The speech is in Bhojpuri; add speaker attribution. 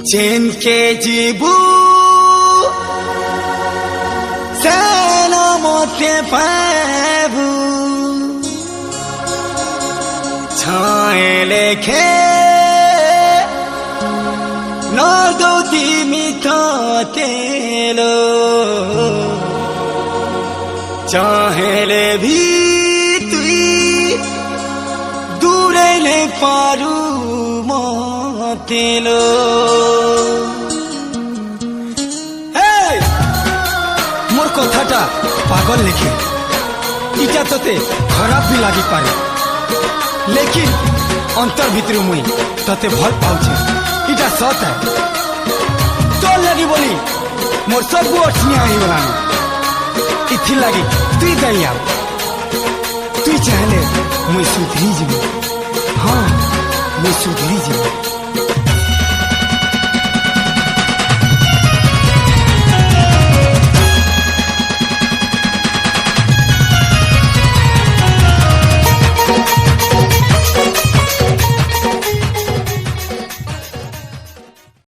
Speaker 1: जिनके जीबू सेनो मोते पाबू छाए लेखे नदौ तिमी तेलो चाहेले भी तुई दूरेले पारू तेलो मोर कथाटा पागल लिखे इटा तोते खराब भी लगी पारे लेकिन अंतर भीतर मुई तोते भल पाउछे इटा सत है तो लगी बोली मोर सब अठनिया ही गलानी इथि लगी तुई दई तुई चाहले मुई सुधरी जीव हाँ मुई सुधरी जीव।